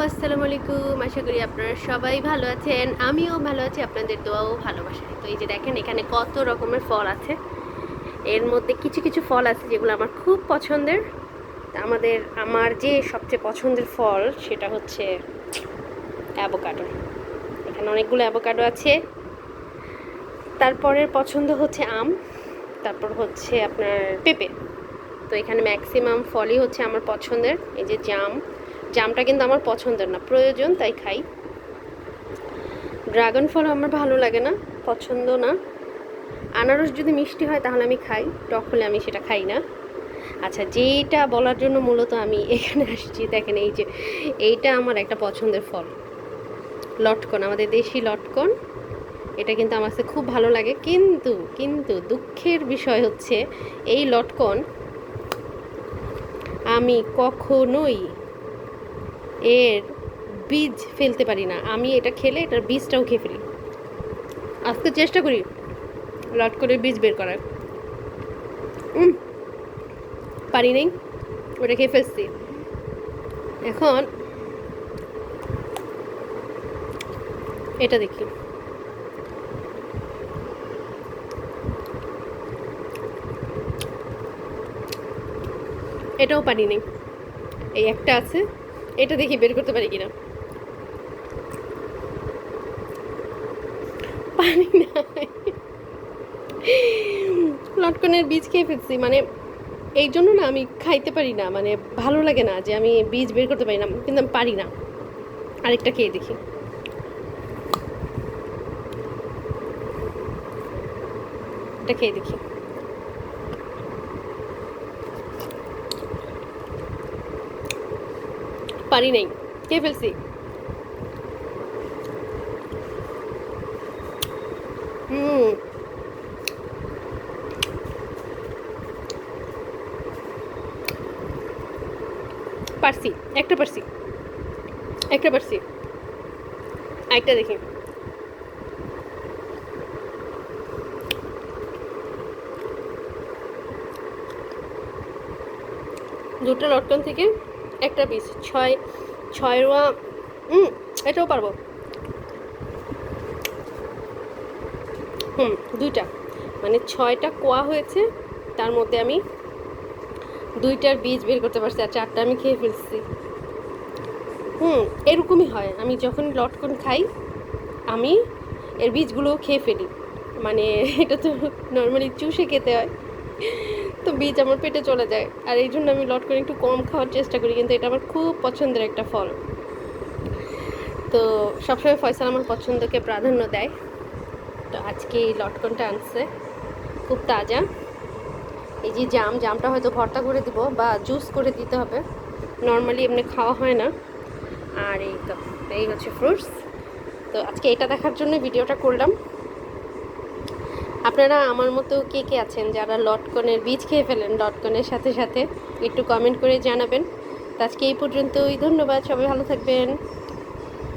আসসালামু আলাইকুম। আশা করি আপনারা সবাই ভালো আছেন, আমিও ভালো আছি, আপনাদের দোয়াও ভালোবাসায়। তো এই যে দেখেন এখানে কত রকমের ফল আছে। এর মধ্যে কিছু কিছু ফল আছে যেগুলো আমার খুব পছন্দের। আমার যে সবচেয়ে পছন্দের ফল সেটা হচ্ছে অ্যাভোকাডো। এখানে অনেকগুলো অ্যাভোকাডো আছে। তারপরের পছন্দ হচ্ছে আম, তারপর হচ্ছে আপনার পেঁপে। তো এখানে ম্যাক্সিমাম ফলই হচ্ছে আমার পছন্দের। এই যে জামটা কিন্তু আমার পছন্দের না, প্রয়োজন তাই খাই। ড্রাগন ফল আমার ভালো লাগে না, পছন্দ না। আনারস যদি মিষ্টি হয় তাহলে আমি খাই, টক হলে আমি সেটা খাই না। আচ্ছা, যেইটা বলার জন্য মূলত আমি এখানে আসছি, দেখেন এই যে এইটা আমার একটা পছন্দের ফল, লটকন, আমাদের দেশি লটকন। এটা কিন্তু আমার কাছে খুব ভালো লাগে, কিন্তু কিন্তু দুঃখের বিষয় হচ্ছে এই লটকন আমি কখনোই এর বীজ ফেলতে পারি না। আমি এটা খেলে এটার বীজটাও খেয়ে ফেলি। আজকে চেষ্টা করি লটকনের বীজ বের করার, পারি নাই, ওটা খেয়ে ফেলছি। এখন এটা দেখি, এটাও পারি নাই। এই একটা আছে, এটা দেখি বের করতে পারি কিনা। পারি না, লটকনের বীজ খেয়ে ফেলছি। মানে এই জন্য না আমি খাইতে পারি না, মানে ভালো লাগে না যে আমি বীজ বের করতে পারি না, কিন্তু আমি পারি না। আরেকটা খেয়ে দেখি, এটা খেয়ে দেখি। পারি নাই, খেয়ে ফেলছি। পারছি, একটা পারছি, একটা পারছি। আরেকটা দেখি, দুটো লটকন থেকে একটা পিস, ছয় ছয় রোয়া। এটাও পারবো। দুইটা, মানে 6টা কোয়া হয়েছে, তার মধ্যে আমি 2টার বীজ বের করতে পারছি, আর 4টা আমি খেয়ে ফেলছি। এরকমই হয়, আমি যখন লটকন খাই আমি এর বীজগুলোও খেয়ে ফেলি। মানে এটা তো নর্মালি চুষে খেতে হয়, তো বীজ আমার পেটে চলে যায়, আর এই জন্য আমি লটকন একটু কম খাওয়ার চেষ্টা করি। কিন্তু এটা আমার খুব পছন্দের একটা ফল। তো সবসময় ফয়সাল আমার পছন্দকে প্রাধান্য দেয়। তো আজকে এই লটকনটা আনছে, খুব তাজা। এই যে জামটা হয়তো ভর্তা করে দিব বা জুস করে দিতে হবে, নর্মালি এমনি খাওয়া হয় না। আর এই হচ্ছে ফ্রুটস। তো আজকে এটা দেখার জন্য ভিডিওটা করলাম। আপনারা আমার মতো কে কে আছেন যারা লটকনের বীজ খেয়ে ফেলেন লটকনের সাথে সাথে, একটু কমেন্ট করে জানাবেন। তো আজকে এই পর্যন্তই, ধন্যবাদ, সবাই ভালো থাকবেন।